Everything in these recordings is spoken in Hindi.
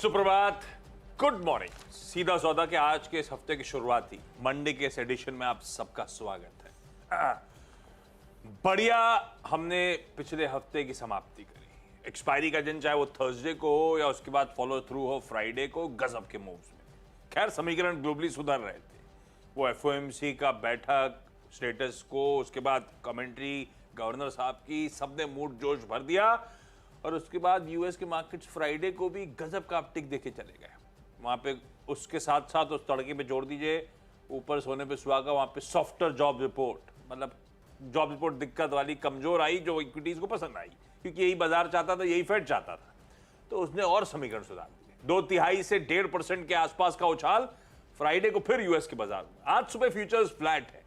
सुप्रभात, गुड मॉर्निंग। सीधा सौदा के आज के इस हफ्ते की शुरुआत ही मंडे के इस एडिशन में आप सबका स्वागत है। बढ़िया, हमने पिछले हफ्ते की समाप्ति करी। एक्सपायरी का दिन चाहे वो थर्सडे को हो या उसके बाद फॉलो थ्रू हो फ्राइडे को, गजब के मूव्स में। खैर, समीकरण ग्लोबली सुधर रहे थे। वो एफओएमसी का बैठक, स्टेटस को, उसके बाद कमेंट्री गवर्नर साहब की, सबने मूड जोश भर दिया। और उसके बाद यूएस के मार्केट्स फ्राइडे को भी गजब का अपटिक देके चले गए। वहां पे उसके साथ साथ उस तड़के पे जोड़ दीजिए, ऊपर सोने पे सुहागा, वहां पे सॉफ्टर जॉब रिपोर्ट, मतलब जॉब रिपोर्ट दिक्कत वाली, कमजोर आई, जो इक्विटीज को पसंद आई, क्योंकि यही बाजार चाहता था, यही फेड चाहता था। तो उसने और समीकरण सुधार दिए। 2/3 से 1.5% के आसपास का उछाल फ्राइडे को फिर यूएस के बाजार में। आज सुबह फ्यूचर्स फ्लैट है,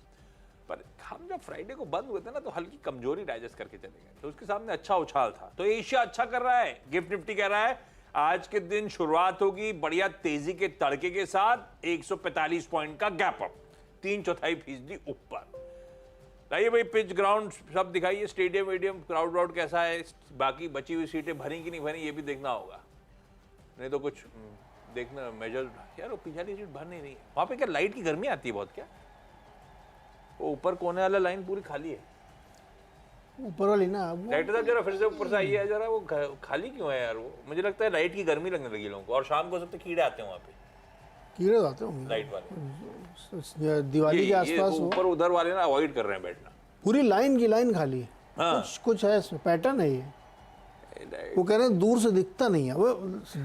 पर हम जब फ्राइडे को बंद हुए थे ना, तो हल्की कमजोरी डाइजेस्ट करके चले गए, तो उसके सामने अच्छा उछाल था। तो एशिया अच्छा कर रहा है, गिफ्ट निफ्टी कह रहा है आज के दिन शुरुआत होगी बढ़िया तेजी के तड़के के साथ 145 पॉइंट का गैप अप, 3/4% ऊपर। लाइए भाई, पिच ग्राउंड सब दिखाइए, स्टेडियम वेडियम, क्राउड कैसा है, बाकी बची हुई सीटें भरी कि नहीं भरी, ये भी देखना होगा। नहीं तो कुछ देखना, मेजर। यार वो पिछली सीट भर नहीं रही है वहां पे, क्या लाइट की गर्मी आती है बहुत क्या? वो ऊपर कोने वाला लाइन पूरी खाली है, ऊपर वाली ना। लाइट साहब जरा फिर से ऊपर से आइए जरा, वो खाली क्यों है यार? वो मुझे लगता है लाइट की गर्मी लगने लगी लोगों को, और शाम को सबसे कीड़े आते हैं वहाँ पे, कीड़े आते होंगे लाइट वाले। दिवाली के आसपास। ऊपर उधर वाले ना अवॉइड कर रहे हैं बैठना। पूरी लाइन की लाइन खाली है। हाँ। कुछ है इसमें, पैटर्न है ये। वो कह रहे हैं दूर से दिखता नहीं है, वो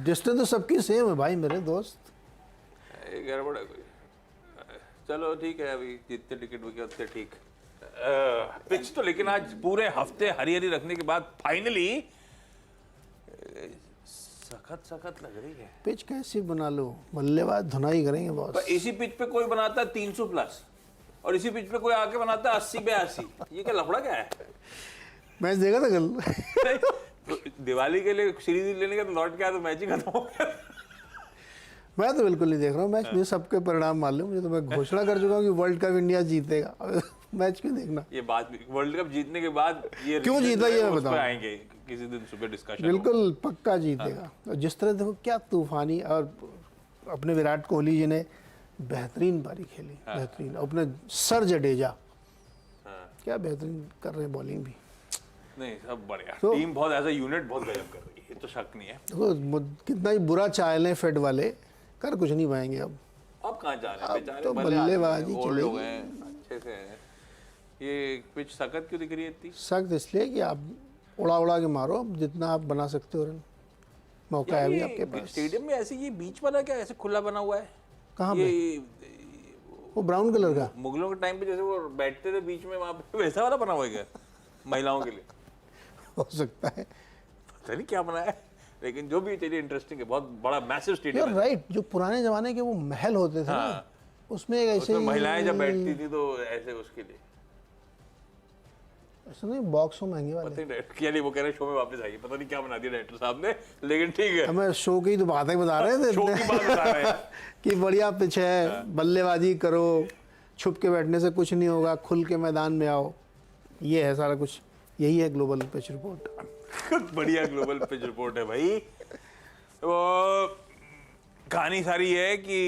डिस्टेंस तो सबकी सेम है भाई मेरे दोस्त। गड़बड़ है कोई। चलो ठीक है, अभी जितने टिकट बिके उतने ठीक। पिच तो लेकिन आज पूरे हफ्ते हरी हरी रखने के बाद फाइनली सखत लग रही है। पिच कैसी बना लो, बल्लेबाज धुनाई करेंगे बॉस। पर इसी पिच पे कोई बनाता 300 प्लस, और इसी पिच पे कोई आके बनाता 80-82। ये क्या लफड़ा क्या है? मैच देखा था कल। दिवाली के लिए सीरीज लेने का तो लौट के आया तो मैच ही खत्म हो गया। मैं तो बिल्कुल नहीं देख रहा हूँ मैच, मुझे सबके परिणाम मालूम। मुझे तो मैं घोषणा कर चुका हूँ कि वर्ल्ड कप इंडिया जीतेगा। मैच क्यों देखना? ये बात वर्ल्ड कप जीतने के बाद ये क्यों जीता ये मैं बताऊँ, आएंगे किसी दिन सुबह डिस्कशन। बिल्कुल पक्का जीतेगा। और जिस तरह देखो क्या तूफानी, और अपने विराट कोहली जी ने बेहतरीन पारी खेली, बेहतरीन। अपने सर जडेजा क्या बेहतरीन कर रहे हैं बॉलिंग भी। नहीं, सब बढ़िया। टीम बहुत एज अ यूनिट बहुत गजब कर रही है, तो शक नहीं है। देखो कितना ही बुरा चाह लें फेड वाले, कर कुछ नहीं पाएंगे अब कहाँ जा रहे हैं बेचारे, तो बल्लेबाजी ओल्ड हो गए हैं, अच्छे से हैं। ये पिच सख्त क्यों दिख रही है इतनी? सख्त इसलिए कि आप उड़ा के मारो जितना आप बना सकते हो रन, मौका है अभी आपके पास। स्टेडियम में ऐसे ये बीच वाला क्या ऐसे खुला बना हुआ है? कहाँ पे? वो ब्राउन कलर का, मुगलों के टाइम पे जैसे वो बैठते थे बीच में, वहां पे वैसा वाला बना हुआ है क्या महिलाओं के लिए? हो सकता है, पता नहीं क्या बना है, लेकिन जो भी चलिए इंटरेस्टिंग है। बहुत बड़ा मैसिव स्टेडियम है। राइट। जो पुराने जमाने के वो महल होते थे ना, उसमें एक ऐसे महिलाएं जब बैठती थी तो ऐसे उसके लिए ऐसा नहीं, बॉक्स हो महंगे वाले। क्या नहीं, वो कह रहे शो में वापस आइए, पता नहीं क्या बना दिया डायरेक्टर साहब ने, लेकिन ठीक है। हमें शो की तो बातें बता रहे थे, शो की बात बता रहे हैं कि बढ़िया पिच है, बल्लेबाजी करो, छुप के बैठने से कुछ नहीं होगा, खुल के मैदान में आओ। ये है सारा कुछ, यही है ग्लोबल पिच रिपोर्ट। बढ़िया ग्लोबल पिच रिपोर्ट है भाई। वो कहानी सारी है कि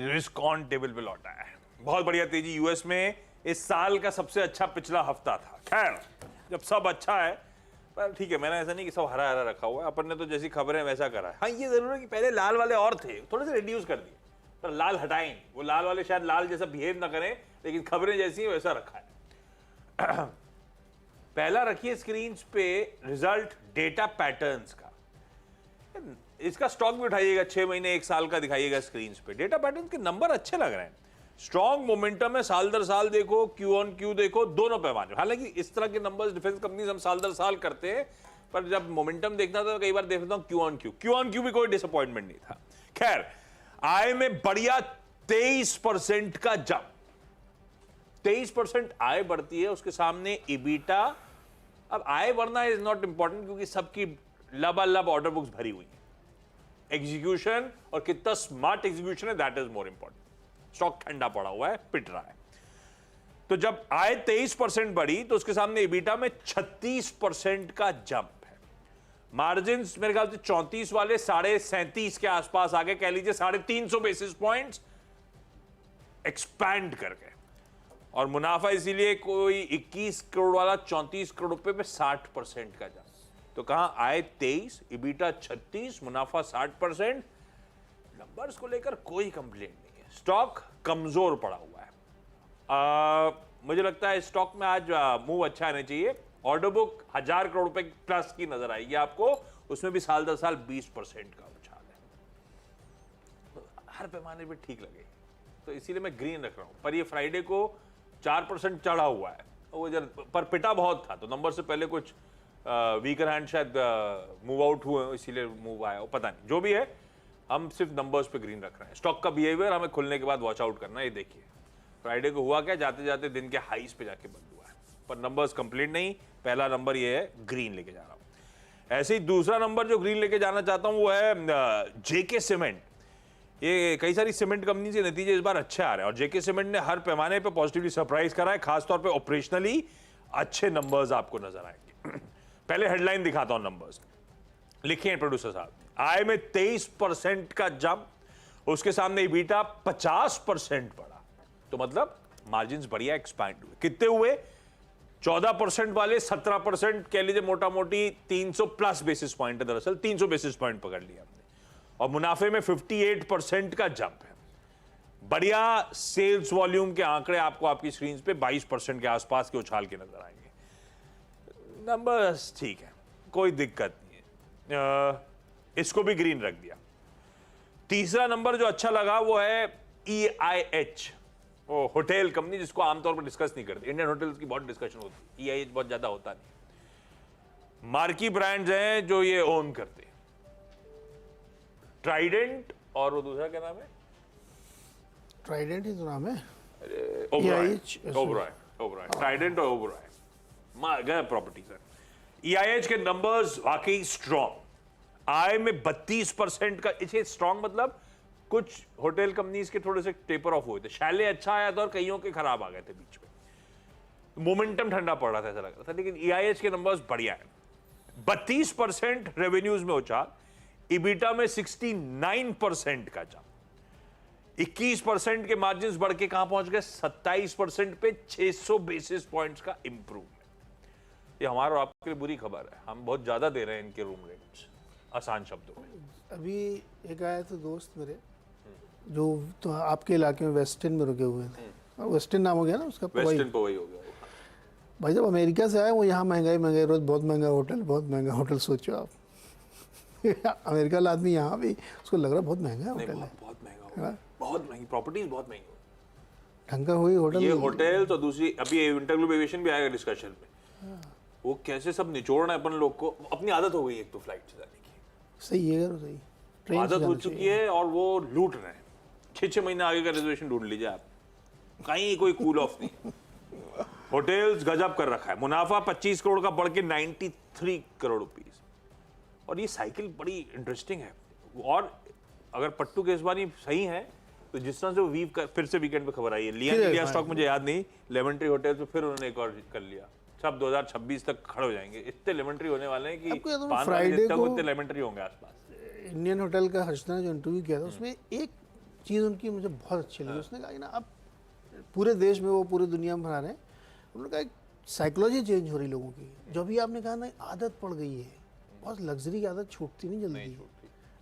रिस्क ऑन टेबल पे लौटा है। बहुत बढ़िया तेजी यूएस में इस साल का सबसे अच्छा पिछला हफ्ता था। खैर, जब सब अच्छा है, पर ठीक है, मैंने ऐसा नहीं कि सब हरा हरा रखा हुआ है, अपन ने तो जैसी खबरें वैसा करा है। हाँ, ये जरूर है कि पहले लाल वाले और थे, थोड़े से रिड्यूस कर दिए, पर लाल हटाए नहीं। वो लाल वाले शायद लाल जैसा बिहेव ना करें, लेकिन खबरें जैसी हैं वैसा रखा है। पहला रखिए स्क्रीन पे रिजल्ट डेटा पैटर्न्स का। इसका स्टॉक भी उठाइएगा, 6 महीने 1 साल का दिखाइएगा स्क्रीन पे। डेटा पैटर्न्स के नंबर अच्छे लग रहे हैं, स्ट्रॉन्ग मोमेंटम है, साल दर साल देखो, क्यू ऑन क्यू देखो, दोनों पैमाने। हालांकि इस तरह के नंबर्स डिफेंस कंपनीज हम साल दर साल करते हैं, पर जब मोमेंटम देखना था तो कई बार देखता हूं क्यू ऑन क्यू भी कोई डिसअपॉइंटमेंट नहीं था। खैर, आय में बढ़िया 23% का जंप। 23% आय बढ़ती है, उसके सामने इबीटा। अब आय बढ़ना इज नॉट इंपॉर्टेंट, क्योंकि सबकी लबालब ऑर्डर बुक्स भरी हुई है। एग्जीक्यूशन और कितना स्मार्ट एग्जीक्यूशन है, that is more important. Stock ठंडा पड़ा हुआ है, पिट रहा है। तो जब आय 23% बढ़ी तो उसके सामने इबीटा में 36% का जंप है। मार्जिन मेरे ख्याल से 34 वाले 37.5 के आसपास आ गए, कह लीजिए 350 बेसिस पॉइंट्स एक्सपैंड कर गए। और मुनाफा इसीलिए कोई 21 करोड़ वाला 34 करोड़ रुपए पे 60% का जा, तो कहां आए 23, इबीटा 36, मुनाफा 60%। नंबर्स को लेकर कोई कंप्लेंट नहीं है, स्टॉक कमजोर पड़ा हुआ है। मुझे लगता है स्टॉक में आज मूव अच्छा आना चाहिए। ऑर्डर बुक 1000 करोड़ रुपए प्लस की नजर आएगी आपको, उसमें भी साल दर साल 20% का उछाल है, हर पैमाने पे ठीक लगेगी, तो इसीलिए मैं ग्रीन रख रहा हूं। पर ये फ्राइडे को 4% चढ़ा हुआ है, वो पर पिटा बहुत था, तो नंबर से पहले कुछ वीकर हैंड शायद मूव आउट हुए, इसीलिए मूव आया, पता नहीं, जो भी है हम सिर्फ नंबर्स पे ग्रीन रख रहे हैं। स्टॉक का बिहेवियर हमें खुलने के बाद वॉच आउट करना है। ये देखिए फ्राइडे को हुआ क्या, जाते जाते दिन के हाईस पे जाके बंद हुआ है, पर नंबर्स कंप्लीट नहीं। पहला नंबर ये है, ग्रीन लेके जा रहा हूं। ऐसे ही दूसरा नंबर जो ग्रीन लेके जाना चाहता हूं वो है जेके सीमेंट। ये कई सारी सीमेंट कंपनी के नतीजे इस बार अच्छे आ रहे हैं और जेके सीमेंट ने हर पैमाने पे पॉजिटिवली सरप्राइज करा है, खासतौर पे ऑपरेशनली अच्छे नंबर्स आपको नजर आएंगे। पहले हेडलाइन दिखाता हूं नंबर्स, लिखिए प्रोड्यूसर साहब। आय में 23% का जंप, उसके सामने इबीटा 50% बढ़ा, तो मतलब मार्जिन्स बढ़िया एक्सपैंड हुए। कितने हुए? 14% वाले 17% कह लीजिए, मोटा मोटी 300 प्लस बेसिस पॉइंट है, दरअसल 300 बेसिस पॉइंट पकड़ लिया हमने। और मुनाफे में 58% का जंप है। बढ़िया सेल्स वॉल्यूम के आंकड़े आपको आपकी स्क्रीन पे 22% के आसपास के उछाल के नजर आएंगे। नंबर्स ठीक है, कोई दिक्कत नहीं है, इसको भी ग्रीन रख दिया। तीसरा नंबर जो अच्छा लगा वो है EIH, वो होटल कंपनी जिसको आमतौर पर डिस्कस नहीं करते। इंडियन होटल्स की बहुत डिस्कशन होती है, EIH बहुत ज्यादा होता नहीं। मार्की ब्रांड्स हैं जो ये ओन करते हैं, ट्राइडेंट और वो दूसरा क्या नाम है? ट्राइडेंट ही तो नाम है, ओबरॉय, ट्राइडेंट और ओबरॉय प्रॉपर्टीज है। EIH के नंबर्स वाकई स्ट्रॉन्ग, आय में 32% का, इसे स्ट्रॉन्ग मतलब कुछ होटल कंपनीज के थोड़े से टेपर ऑफ हुए थे, शैले अच्छा आया था और कईयों के खराब आ गए थे बीच में, मोमेंटम ठंडा पड़ रहा था ऐसा लग रहा था, लेकिन EIH के नंबर्स बढ़िया है। 32% रेवेन्यूज में उछाल, इबीटा में 69% का जंप, 21% के मार्जिन्स बढ़ के कहां पहुंच गए? 27% पे, 600 बेसिस पॉइंट्स का इंप्रूवमेंट। ये हमारा और आपके लिए बुरी खबर है, हम बहुत ज्यादा दे रहे हैं इनके रूम रेंट्स, आसान शब्दों में। अभी एक आया तो दोस्त मेरे जो तो आपके इलाके में वेस्टर्न में रुके हुए थे, वेस्टर्न नाम हो गया ना उसका, वेस्टर्न पवई हो गया भाई। जब अमेरिका से आए वो यहाँ महंगाई रोज, बहुत महंगा होटल, सोचो आप अमेरिका आदमी यहाँ भी उसको लग रहा बहुत महंगा होटल है, बहुत महंगा, बहुत महंगी प्रॉपर्टीज, बहुत महंगी ढंग का हुई होटल, ये होटल। तो दूसरी अभी इंटरग्लोब एविएशन भी आएगा डिस्कशन में, वो कैसे सब निचोड़ना है अपन लोग को, अपनी आदत हो गई एक तो फ्लाइट से जाने की, सही है करो, सही ट्रेन आदत हो चुकी है और वो लूट रहे हैं। 6 महीने आगे का रिजर्वेशन ढूंढ लीजिए आप, कहीं कोई कूल ऑफ नहीं। होटल्स गजब कर रखा है, मुनाफा 25 करोड़ का बढ़ के 93 करोड़ रुपीस, और ये साइकिल बड़ी इंटरेस्टिंग है। और अगर पट्टू केसवानी सही है तो जिस तरह से वो वीव कर, फिर से वीकेंड पे खबर आई है, लियन इंडिया स्टॉक मुझे याद नहीं, लेमन ट्री होटल पे फिर उन्होंने एक और कर लिया, सब 2026 तक खड़े हो जाएंगे। इतने लेमन ट्री होने वाले हैं कि फ्राइडे को इतने लेमन ट्री होंगे आसपास। इंडियन होटल का हर्षना जो इंटरव्यू किया था उसमें एक चीज़ उनकी मुझे बहुत अच्छी लगी, उसने कहा कि ना अब पूरे देश में, वो पूरे दुनिया में बना रहे हैं, उन्होंने कहा एक साइकोलॉजी चेंज हो रही लोगों की, जो भी आपने कहा ना आदत पड़ गई है, बहुत लग्जरी की आदत छूटती नहीं जल्दी।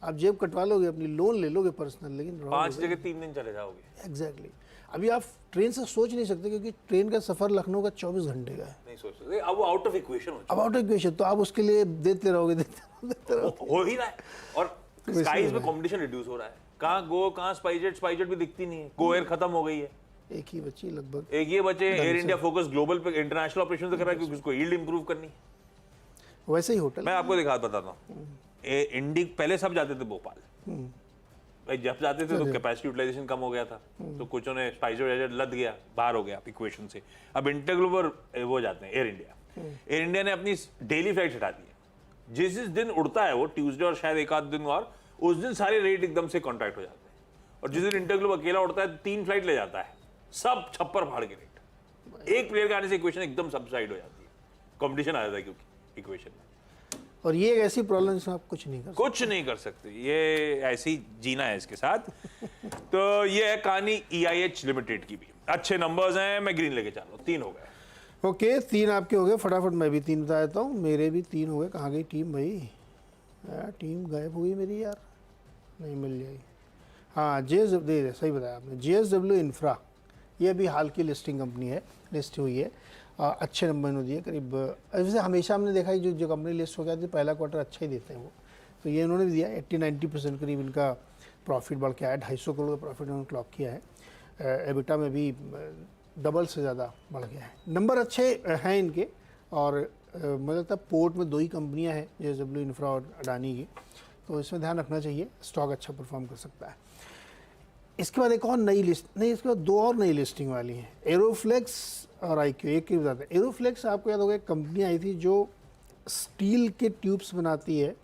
आप जेब कटवा लोगे, अपनी लोन ले लोगे पर्सनल, लेकिन 5 जगह 3 दिन चले जाओगे। एग्जैक्टली। अभी आप ट्रेन से सोच नहीं सकते, क्योंकि ट्रेन का सफर लखनऊ का 24 घंटे का है, नहीं सोच सकते, अब वो आउट ऑफ इक्वेशन हो अब आउट ऑफ इक्वेशन, तो आप उसके लिए देते रहोगे हो ही रहा है। और स्काईज में कंपटीशन रिड्यूस हो रहा है, कहाँ गो, कहाँ स्पाइसजेट भी दिखती नहीं है, गो एयर खत्म हो गई है, एक ही बची लगभग, एक ये बचे। एयर इंडिया फोकस ग्लोबल पे, इंटरनेशनल ऑपरेशन से कर रहा है क्योंकि उसको यील्ड इंप्रूव करनी है। वैसे ही होटल, मैं आपको बताता हूँ, इंडी पहले सब जाते थे भोपाल, भाई जब जाते थे तो कैपेसिटी यूटिलाइजेशन कम हो गया था, तो कुछ ने स्पाइसजेट लद गया, बाहर हो गया इक्वेशन से। अब इंटरग्लोबल वो जाते हैं एयर इंडिया ने अपनी डेली फ्लाइट हटा दी है, जिस दिन उड़ता है वो ट्यूसडे और शायद एक आध दिन और, उस दिन सारे रेट एकदम से कॉन्ट्रैक्ट हो जाते हैं, और जिस दिन इंटरग्लोब अकेला उड़ता है 3 फ्लाइट ले जाता है, सब छप्पर फाड़ के रेट, एक प्लेयर के आने से इक्वेशन एकदम सबसाइड हो जाती है, कंपटीशन आ जाता है क्योंकि इक्वेशन में। और ये एक ऐसी प्रॉब्लम जिसमें आप कुछ नहीं कर सकते। कुछ नहीं कर सकते, ये ऐसी जीना है इसके साथ। तो ये है कहानी EIH लिमिटेड की भी। अच्छे नंबर्स हैं, मैं ग्रीन लेके चल रहा हूँ। 3 हो गए। ओके, 3 आपके हो गए, फटाफट मैं भी 3 बता देता हूँ। मेरे भी 3 हो गए। कहाँ गई टीम भाई? यार टीम गायब हो गई मेरी यार, नहीं मिल जाएगी। हाँ, दे सही बताया आपने, JSW इंफ्रा, ये अभी हाल की लिस्टिंग कंपनी है, लिस्ट हुई है। अच्छे नंबर इन्होंने दिए करीब, वैसे हमेशा हमने देखा है जो कंपनी लिस्ट हो गया थी पहला क्वार्टर अच्छा ही देते हैं वो, तो ये इन्होंने भी दिया। 80-90% करीब इनका प्रॉफिट बढ़ के आया, 250 करोड़ का प्रॉफिट इन्होंने क्लॉक किया है। एबिटा में भी डबल से ज़्यादा बढ़ गया है। नंबर अच्छे हैं इनके, और मुझे लगता है पोर्ट में 2 ही कंपनियाँ हैं, JSW इंफ्रा और अडानी की, तो इसमें ध्यान रखना चाहिए। स्टॉक अच्छा परफॉर्म कर सकता है। इसके बाद एक और नई लिस्ट, नहीं इसके बाद 2 और नई लिस्टिंग वाली हैं, एरोफ्लेक्स और IQ। एक ही बताते हैं। एरोफ्लेक्स आपको याद होगा, एक कंपनी आई थी जो स्टील के ट्यूब्स बनाती है,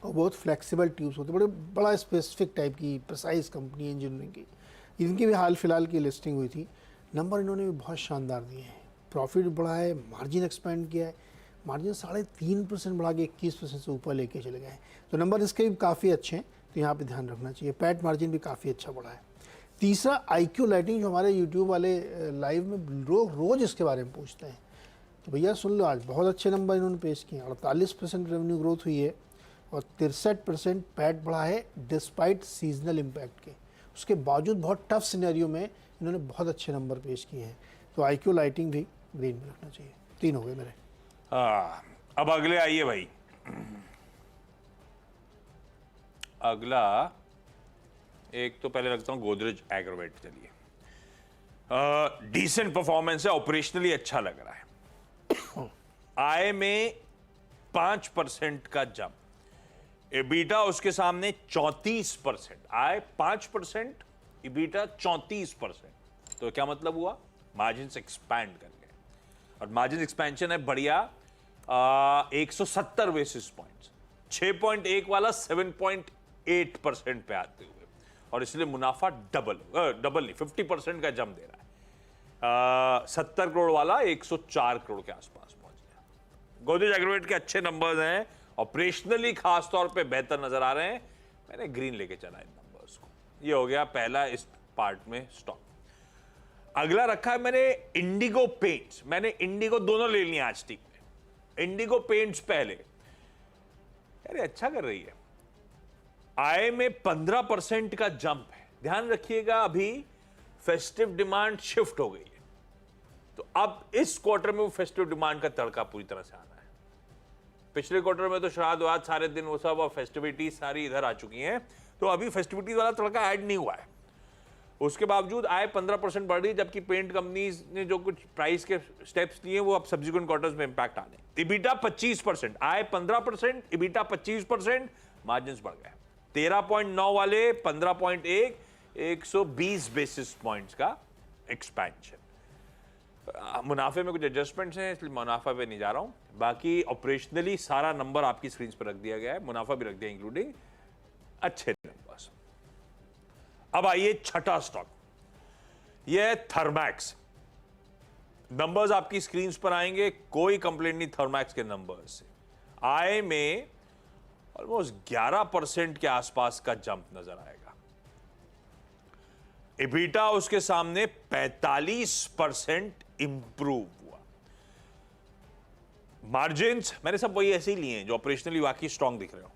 और बहुत फ्लेक्सिबल ट्यूब्स होते हैं, बड़ा स्पेसिफिक टाइप की प्रिसाइज कंपनी है इंजीनियरिंग की। इनकी भी हाल फिलहाल की लिस्टिंग हुई थी। नंबर इन्होंने भी बहुत शानदार दिए हैं, प्रॉफिट बढ़ा है, मार्जिन एक्सपेंड किया है, मार्जिन 3.5% बढ़ा के 21% से ऊपर लेके चले गए हैं। तो नंबर इसके भी काफ़ी अच्छे हैं, तो यहाँ पे ध्यान रखना चाहिए। पैट मार्जिन भी काफ़ी अच्छा बढ़ा है। तीसरा IQ लाइटिंग, जो हमारे यूट्यूब वाले लाइव में रोज़ इसके बारे में पूछते हैं, तो भैया सुन लो, आज बहुत अच्छे नंबर इन्होंने पेश किए हैं। 48% रेवेन्यू ग्रोथ हुई है, और 63% पैट बढ़ा है डिस्पाइट सीजनल इम्पैक्ट के। उसके बावजूद बहुत टफ सिनेरियो में इन्होंने बहुत अच्छे नंबर पेश किए हैं। तो IQ लाइटिंग भी ग्रीन में रखना चाहिए। 3 हो गए मेरे। अब अगले आइए भाई। अगला एक तो पहले रखता हूं गोदरेज एग्रोवेट। चलिए, डिसेंट परफॉर्मेंस है, ऑपरेशनली अच्छा लग रहा है। आय में 5% का जंप, EBITDA उसके सामने 34%, आय 5%, EBITDA 34%। तो क्या मतलब हुआ? मार्जिन एक्सपैंड कर गए, और मार्जिन एक्सपेंशन है बढ़िया, 170 बेसिस पॉइंट्स, 6.1 वाला 7.8% पे आते हुए, और इसलिए मुनाफा डबल नहीं 50% का जंप दे रहा है। 70 करोड़ वाला 104 करोड़ के आसपास पहुंच गया। गोदरेज एग्रोवेट के अच्छे नंबर्स हैं, ऑपरेशनली खास तौर पे बेहतर नजर आ रहे हैं। मैंने ग्रीन लेके चला इन नंबर्स को। ये हो गया पहला इस पार्ट में स्टॉक। अगला रखा है मैंने इंडिगो पेंट्स। मैंने इंडिगो दोनों ले लिया आज टीम में। इंडिगो पेंट्स पहले, अरे अच्छा कर रही है, आय में 15% का जंप है। ध्यान रखिएगा, अभी फेस्टिव डिमांड शिफ्ट हो गई है, तो अब इस क्वार्टर में वो फेस्टिव डिमांड का तड़का पूरी तरह से आना है। पिछले क्वार्टर में तो श्राद्ध वाद सारे दिन वो सब, और फेस्टिविटीज सारी इधर आ चुकी हैं, तो अभी फेस्टिविटीज वाला तड़का ऐड नहीं हुआ है। उसके बावजूद आय 15% बढ़ रही, जबकि पेंट कंपनीज ने जो कुछ प्राइस के स्टेप्स लिए वो अब सब्सिक्वेंट क्वार्टर्स में इंपैक्ट आने। EBITDA 25%, आय 15%, EBITDA 25%, मार्जिन बढ़ गए 13.9 वाले 15.1, 120 बेसिस पॉइंट्स का एक्सपेंशन। मुनाफे में कुछ एडजस्टमेंट्स हैं, इसलिए मुनाफा पे नहीं जा रहा हूं। बाकी ऑपरेशनली सारा नंबर आपकी स्क्रीन पर रख दिया गया है, मुनाफा भी रख दिया इंक्लूडिंग अच्छे नंबर्स। अब आइए छठा स्टॉक, यह है थर्मैक्स। नंबर्स आपकी स्क्रीन पर आएंगे, कोई कंप्लेंट नहीं थर्मैक्स के नंबर्स से। आय में ऑलमोस्ट 11% के आसपास का जंप नजर आएगा। EBITDA उसके सामने 45% इंप्रूव हुआ। मार्जिन्स मैंने सब वही ऐसे ही लिए हैं जो ऑपरेशनली वाकई स्ट्रांग दिख रहे हो।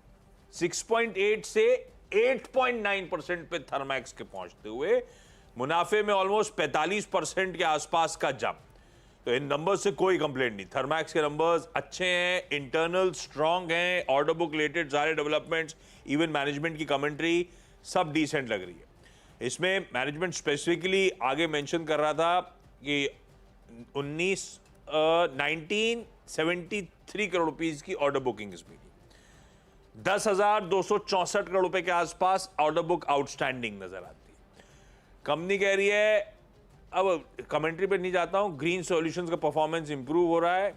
6.8 से 8.9% पे थर्मैक्स के पहुंचते हुए मुनाफे में ऑलमोस्ट 45% के आसपास का जंप। तो इन नंबर्स से कोई कंप्लेंट नहीं, थर्मैक्स के नंबर्स अच्छे हैं, इंटरनल स्ट्रांग हैं, ऑर्डर बुक रिलेटेड सारे डेवलपमेंट्स, इवन मैनेजमेंट की कमेंट्री सब डिसेंट लग रही है। इसमें मैनेजमेंट स्पेसिफिकली आगे मेंशन कर रहा था कि 1973 करोड़ रुपीस की ऑर्डर बुकिंग इसमें 10,264 करोड़ रुपए के आसपास ऑर्डर बुक आउटस्टैंडिंग नजर आती है। कंपनी कह रही है, अब कमेंट्री पे नहीं जाता हूं, ग्रीन सॉल्यूशंस का परफॉर्मेंस इंप्रूव हो रहा है,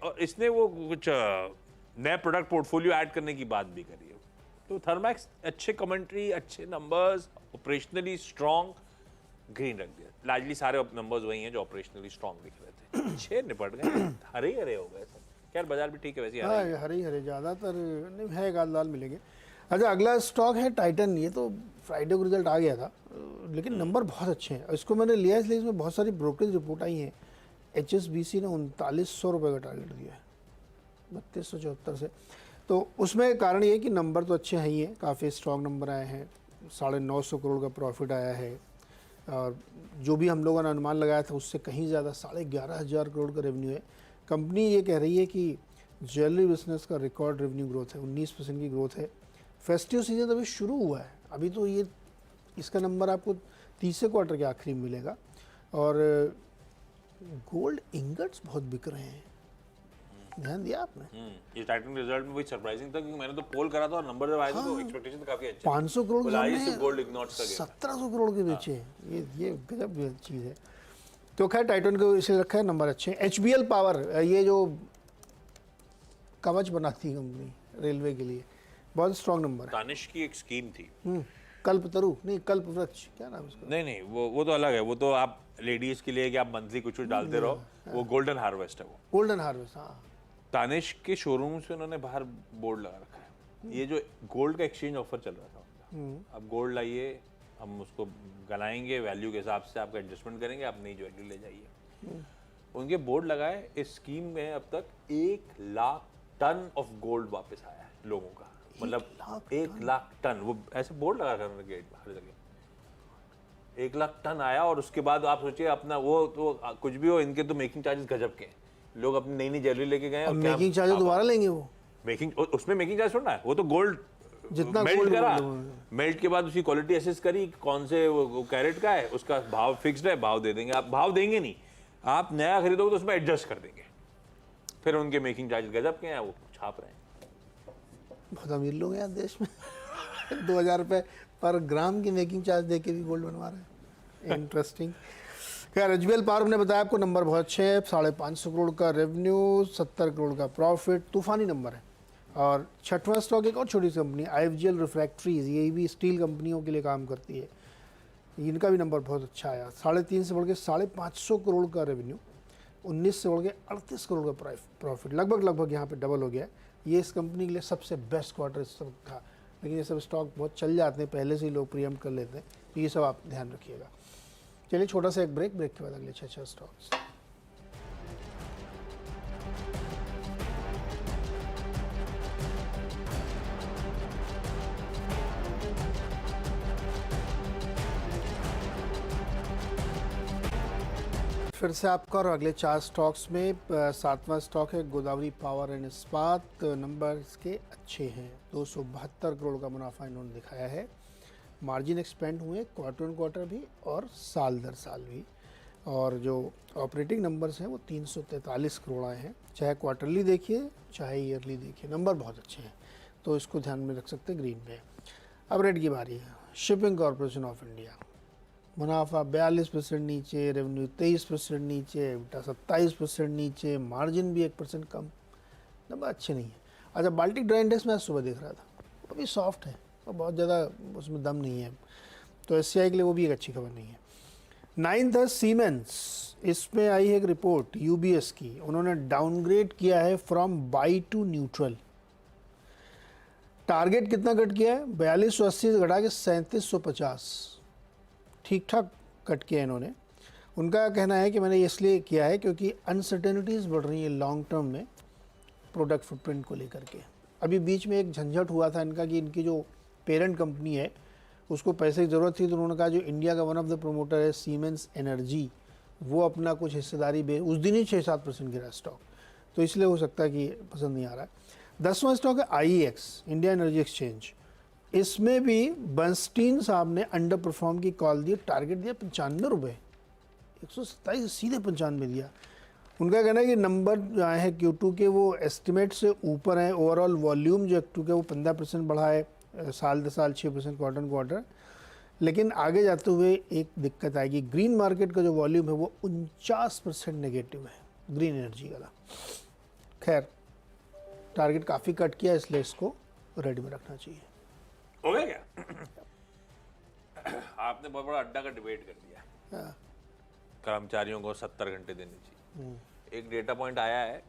और इसने वो कुछ नए प्रोडक्ट पोर्टफोलियो ऐड करने की बात भी करी है। तो थर्मैक्स अच्छे कमेंट्री, अच्छे नंबर्स, ऑपरेशनली स्ट्रांग, ग्रीन रख दिया। लार्जली सारे नंबर्स वही हैं जो ऑपरेशनली स्ट्रांग दिख रहे थे। 6 निपट गए, हरे हरे हो गए सब। खैर बाजार भी ठीक है वैसे यार। हाँ हरे हरे ज़्यादातर नहीं है, एक आध लाल मिलेंगे। अच्छा अगला स्टॉक है टाइटन। ये तो फ्राइडे को रिजल्ट आ गया था, लेकिन नंबर बहुत अच्छे हैं। इसको मैंने लिया इसलिए इसमें बहुत सारी ब्रोकरेज रिपोर्ट आई हैं। HSBC ने 3900 रुपये का टारगेट दिया है 3274 से। तो उसमें कारण ये है कि नंबर तो अच्छे हैं ही हैं, काफ़ी स्ट्रॉन्ग नंबर आए हैं। 950 करोड़ का प्रॉफिट आया है, और जो भी हम लोगों ने अनुमान लगाया था उससे कहीं ज़्यादा 11,500 करोड़ का रेवेन्यू है। कंपनी ये कह रही है कि ज्वेलरी बिजनेस का रिकॉर्ड रेवेन्यू ग्रोथ है, 19% की ग्रोथ है। फेस्टिव सीजन अभी शुरू हुआ है, अभी तो ये इसका नंबर आपको तीसरे क्वार्टर के आखिरी में मिलेगा। और गोल्ड इंगट्स बहुत बिक रहे हैं, ध्यान दिया आपने? ये टाइटन रिजल्ट में वही सरप्राइजिंग था, क्योंकि मैंने तो पोल करा था और नंबर जब आए थे तो एक्सपेक्टेशन काफी अच्छे 500 करोड़ थे। गोल्ड इग्नोर्स का गया 1700 करोड़ के बेचे। ये गजब चीज़ है। तो खैर टाइटन को इसे रखा है, नंबर अच्छे हैं। HBL पावर, ये जो कवच बनाती है कंपनी रेलवे के लिए, बहुत स्ट्रॉन्ग नंबर है। दानिश की एक स्कीम थी। कल्पतरु नहीं, कल्पवृक्ष, क्या नाम है उसका? नहीं वो तो अलग है, वो तो आप लेडीज के लिए कि आप मंथली कुछ डालते रहो, वो गोल्डन हार्वेस्ट है वो। गोल्डन हार्वेस्ट, हाँ। दानिश के शोरूम से उन्होंने बाहर बोर्ड लगा रखा है, ये जो गोल्ड का एक्सचेंज ऑफर चल रहा था उनका, अब गोल्ड लाइए, हम उसको गलाएंगे, वैल्यू के हिसाब से आपका एडजस्टमेंट करेंगे, आप नई ज्वेलरी ले जाइए। उनके बोर्ड लगाए, इस स्कीम में अब तक 1 लाख टन ऑफ गोल्ड वापस आया है लोगों का, मतलब 1 लाख टन। वो ऐसे बोर्ड लगा कर गेट हर जगह 1 लाख टन आया। और उसके बाद आप सोचिए अपना वो तो कुछ भी हो, इनके तो मेकिंग चार्जेस गजब के हैं। लोग अपनी नई नई ज्वेलरी लेके गए, मेकिंग चार्जेस दोबारा लेंगे वो? मेकिंग, उसमें मेकिंग चार्ज छोड़ना है, वो तो गोल्ड जितना मेल्ट गोल्ड करा, मेल्ट के बाद उसकी क्वालिटी असेस करी, कौन से वो कैरेट का है, उसका भाव फिक्स्ड है, भाव दे देंगे। आप भाव देंगे नहीं, आप नया खरीदोगे तो उसमें एडजस्ट कर देंगे। फिर उनके मेकिंग चार्जेस गजब के हैं, वो छाप रहे हैं। बहुत अमीर लोग हैं यार देश में 2000 रुपये पर ग्राम की मेकिंग चार्ज दे के भी गोल्ड बनवा रहे हैं। इंटरेस्टिंग। खैर HBL पावर ने बताया आपको नंबर बहुत अच्छे हैं, 550 करोड़ का रेवेन्यू, 70 करोड़ का प्रॉफिट, तूफानी नंबर है। और छठवां स्टॉक एक और छोटी सी कंपनी IFGL रिफ्रैक्ट्रीज, ये भी स्टील कंपनियों के लिए काम करती है। इनका भी नंबर बहुत अच्छा आया, 3.5 से बढ़ के 550 करोड़ का रेवेन्यू, 19 से बढ़ के 38 करोड़ का प्रॉफिट, लगभग यहाँ पे डबल हो गया है। ये इस कंपनी के लिए सबसे बेस्ट क्वार्टर इस वक्त था। लेकिन ये सब स्टॉक बहुत चल जाते हैं, पहले से ही लोग प्रीएम्प्ट कर लेते हैं, तो ये सब आप ध्यान रखिएगा। चलिए छोटा सा एक ब्रेक के बाद अगले 6 स्टॉक्स। फिर से आपका और अगले 4 स्टॉक्स में 7वां स्टॉक है गोदावरी पावर एंड इस्पात। नंबर इसके अच्छे हैं, 272 करोड़ का मुनाफा इन्होंने दिखाया है। मार्जिन एक्सपेंड हुए क्वार्टर ऑन क्वार्टर भी और साल दर साल भी। और जो ऑपरेटिंग नंबर्स हैं वो 343 करोड़ आए हैं। चाहे क्वार्टरली देखिए चाहे ईयरली देखिए, नंबर बहुत अच्छे हैं, तो इसको ध्यान में रख सकते हैं, ग्रीन पे। अब रेड की बारी है। शिपिंग कॉरपोरेशन ऑफ इंडिया, मुनाफा 42% नीचे, रेवेन्यू 23% नीचे, EBITDA 27% नीचे, मार्जिन भी 1% कम, नंबर अच्छे नहीं है। अच्छा बाल्टिक ड्राई इंडेक्स मैं सुबह देख रहा था, वो भी सॉफ्ट है और बहुत ज़्यादा उसमें दम नहीं है, तो SCI के लिए वो भी एक अच्छी खबर नहीं है। 9th है सीमेंस, इसमें आई है एक रिपोर्ट UBS की, उन्होंने डाउनग्रेड किया है from by two neutral. Target कितना कट किया है? 4280 से घटा के 3750, ठीक ठाक कट किया इन्होंने। उनका कहना है कि मैंने इसलिए किया है क्योंकि अनसर्टेनिटीज़ बढ़ रही है लॉन्ग टर्म में प्रोडक्ट फुटप्रिंट को लेकर के। अभी बीच में एक झंझट हुआ था इनका कि इनकी जो पेरेंट कंपनी है उसको पैसे की ज़रूरत थी, तो उन्होंने कहा जो इंडिया का वन ऑफ द प्रोमोटर है सीमेंस एनर्जी, वो अपना कुछ हिस्सेदारी उस दिन ही 6-7% गिरा स्टॉक, तो इसलिए हो सकता है कि पसंद नहीं आ रहा है। 10वां स्टॉक है IEX, इंडिया एनर्जी एक्सचेंज। इसमें भी बंस्टीन साहब ने अंडर परफॉर्म की कॉल दी, टारगेट दिया 95 रुपये, 127 सीधे 95 दिया। उनका कहना है कि नंबर जो आए हैं Q2 के वो एस्टिमेट से ऊपर हैं। ओवरऑल वॉल्यूम जो Q2 के वो 15% बढ़ा है, साल दर साल 6% क्वार्टर ऑन क्वार्टर। लेकिन आगे जाते हुए एक दिक्कत आएगी, ग्रीन मार्केट का जो वॉल्यूम है वो 49% नेगेटिव है ग्रीन एनर्जी वाला। खैर टारगेट काफ़ी कट किया, इसलिए इसको रेडी में रखना चाहिए। हो गया क्या? आपने बहुत बड़ा अड्डा का डिबेट कर दिया। कर्मचारियों को 70 घंटे देने चाहिए। एक डेटा पॉइंट आया है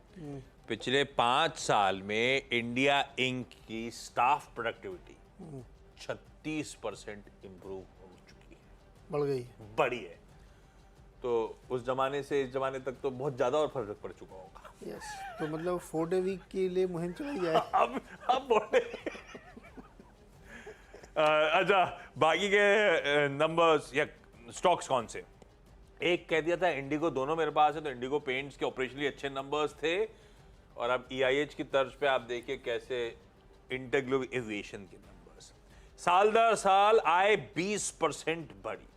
पिछले 5 साल में इंडिया इंक की स्टाफ प्रोडक्टिविटी 36% इंप्रूव हो चुकी है, बढ़ गई। बड़ी है। तो उस जमाने से इस जमाने तक तो बहुत ज्यादा और फर्क पड़ चुका होगा। यस, तो मतलब 4 डे वीक के लिए मुहिम चलाई जाए। अब बोले अच्छा, बाकी के नंबर्स या स्टॉक्स कौन से? एक कह दिया था इंडिगो, दोनों मेरे पास है, तो इंडिगो पेंट्स के ऑपरेशनली अच्छे नंबर्स थे। और अब EIH की तर्ज पे आप देखिए कैसे इंटरग्लोब एविएशन के नंबर्स, साल दर साल आय 20% बढ़ी,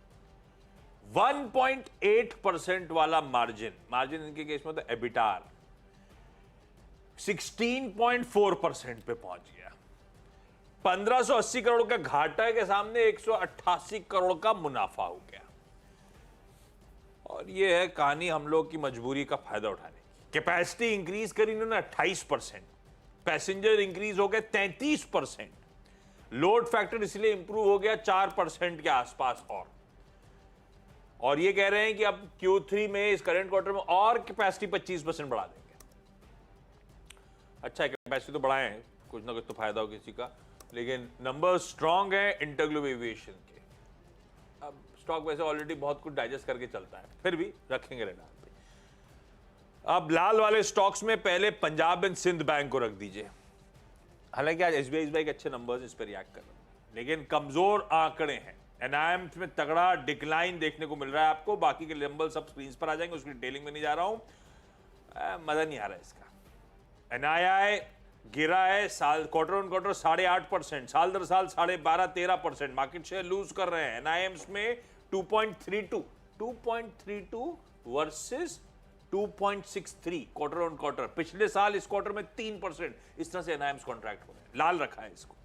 1.8% वाला मार्जिन इनके केस में तो एबिटार 16.4% पे पहुंच गया। 1580 करोड़ का घाटा के सामने 188 करोड़ का मुनाफा हो गया। और ये है कहानी हम लोग की मजबूरी का फायदा उठाने की। कैपेसिटी इंक्रीज करी इन्होंने 28%, पैसेंजर इंक्रीज हो गए 33%, लोड फैक्टर इसलिए इंप्रूव हो गया 4% के आसपास। और ये कह रहे हैं कि अब Q3 में इस करंट क्वार्टर में और कैपेसिटी 25% बढ़ा देंगे। अच्छा है, कैपेसिटी तो बढ़ाए हैं, कुछ ना कुछ तो फायदा हो किसी का, लेकिन नंबर स्ट्रांग है इंटरग्लोब एविएशन के। अब स्टॉक वैसे ऑलरेडी बहुत कुछ डाइजेस्ट करके चलता है, फिर भी रखेंगे रडार पे। अब लाल वाले स्टॉक्स में पहले पंजाब एंड सिंध बैंक को रख दीजिए। हालांकि आज SBI के अच्छे नंबर्स इस पर रिएक्ट कर रहे हैं, लेकिन कमजोर आंकड़े हैं। NIMs में तगड़ा डिक्लाइन देखने को मिल रहा है आपको। बाकी के नंबर सब स्क्रीन पर आ जाएंगे, उसकी डिटेलिंग में नहीं जा रहा हूं, मजा नहीं आ रहा है इसका। NII गिरा है साल क्वार्टर ऑन क्वार्टर 8.5%, साल दर साल 12.5-13%। मार्केट शेयर लूज कर रहे हैं। NIMs में 2.32 वर्सेस 2.63 क्वार्टर ऑन क्वार्टर। पिछले साल इस क्वार्टर में 3%। इस तरह से NIMs कॉन्ट्रैक्ट हो रहे हैं, लाल रखा है इसको।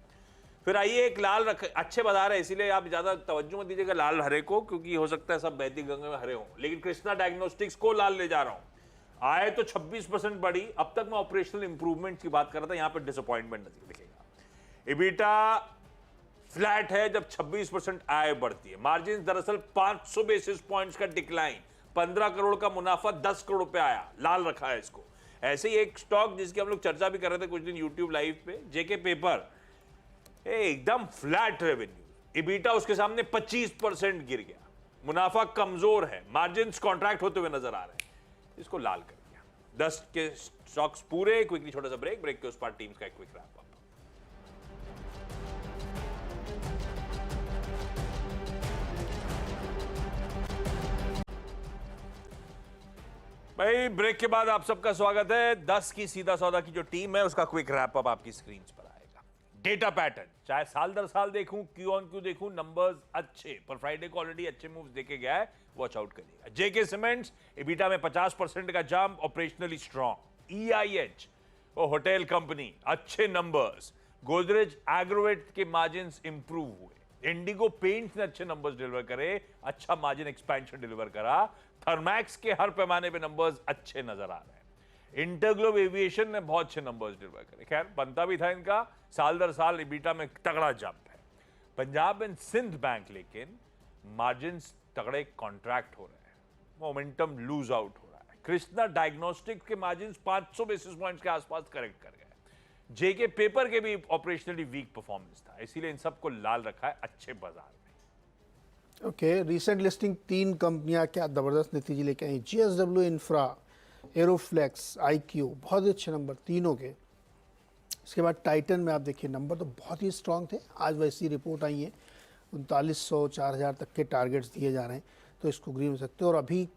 फिर आइए एक लाल अच्छे बाजार है, इसीलिए आप ज्यादा तवज्जो मत दीजिएगा लाल हरे को, क्योंकि हो सकता है सब बहती गंगा में हरे हों, लेकिन कृष्णा डायग्नोस्टिक्स को लाल ले जा रहा हूं। आय तो 26% बढ़ी। अब तक मैं ऑपरेशनल इंप्रूवमेंट की बात कर रहा था, यहां पर डिसअपॉइंटमेंट दिखेगा। EBITDA फ्लैट है जब 26% आय बढ़ती है। मार्जिन दरअसल 500 बेसिस पॉइंट्स का डिक्लाइन, 15 करोड़ का मुनाफा 10 करोड़ पे आया, लाल रखा है इसको। ऐसे ही एक स्टॉक जिसकी हम लोग चर्चा भी कर रहे थे कुछ दिन यूट्यूब लाइव पे, जेके पेपर, एकदम फ्लैट रेवेन्यू, EBITDA उसके सामने 25% गिर गया, मुनाफा कमजोर है, मार्जिन कॉन्ट्रैक्ट होते हुए नजर आ रहे हैं, इसको लाल कर दिया। 10 के स्टॉक्स पूरे। क्विकली छोटा सा ब्रेक के उस पार टीम्स का एक क्विक रैप अप। भाई ब्रेक के बाद आप सबका स्वागत है। 10 की सीधा सौदा की जो टीम है उसका क्विक रैप अप आपकी स्क्रीन पर आएगा। डेटा पैटर्न चाहे साल दर साल देखूं, क्यू ऑन क्यू देखूं, नंबर्स अच्छे, पर फ्राइडे को ऑलरेडी अच्छे मूव्स देके गया है, वॉच आउट करिएगा। जेके सीमेंट्स EBITDA में 50% का जंप, ऑपरेशनली स्ट्रांग। EIH वो होटल कंपनी, अच्छे नंबर्स। गोदरेज एग्रोवेट के मार्जिन इंप्रूव हुए। इंडिगो पेंट्स ने अच्छे नंबर्स डिलीवर करे, अच्छा मार्जिन एक्सपेंशन डिलीवर करा। थर्मैक्स के हर पैमाने पे नंबर्स अच्छे नजर आ रहे हैं। इंटरग्लोब एविएशन ने बहुत अच्छे नंबर्स डिलीवर करे। खैर बनता भी था इनका, साल दर साल EBITDA में तगड़ा जंप है। पंजाब एंड सिंध बैंक लेकिन मार्जिन तगड़े कॉन्ट्रैक्ट हो रहे हैं, मोमेंटम लूज आउट हो रहा है। कृष्णा डायग्नोस्टिक्स के मार्जिन 500 बेसिस पॉइंट्स के आसपास करेक्ट कर गए। जेके पेपर के भी ऑपरेशनली वीक परफॉर्मेंस था, इसीलिए इन सबको लाल रखा है अच्छे बाजार में। ओके, रिसेंट लिस्टिंग 3 कंपनियां क्या जबरदस्त नतीजे लेके आई। GSW इंफ्रा, एरोफ्लेक्स, IQ, बहुत ही अच्छे नंबर तीनों के। इसके बाद टाइटन में आप देखिए नंबर तो बहुत ही स्ट्रांग थे। आज वैसी रिपोर्ट आई है, 3900 4000 तक के टारगेट्स दिए जा रहे हैं, तो इसको ग्रीन हो सकते हैं। और अभी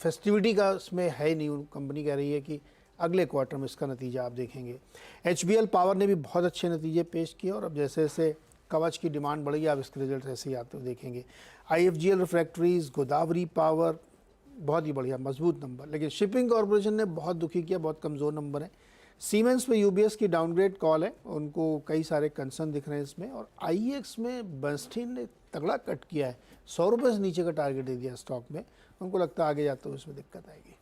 फेस्टिविटी का इसमें है नहीं, कंपनी कह रही है कि अगले क्वार्टर में इसका नतीजा आप देखेंगे। HBL पावर ने भी बहुत अच्छे नतीजे पेश किए, और अब जैसे जैसे कवच की डिमांड बढ़ेगी आप इसके रिजल्ट ऐसे ही आते हुए देखेंगे। IFGL रिफ्रैक्टरीज, गोदावरी पावर, बहुत ही बढ़िया मजबूत नंबर। लेकिन शिपिंग कॉर्पोरेशन ने बहुत दुखी किया, बहुत कमज़ोर नंबर है। सीमेंस पे UBS की डाउनग्रेड कॉल है, उनको कई सारे कंसर्न दिख रहे हैं इसमें। और IEX में बर्नस्टीन ने तगड़ा कट किया है, 100 रुपये से नीचे का टारगेट दे दिया स्टॉक में। उनको लगता है आगे जाते हुए इसमें दिक्कत आएगी।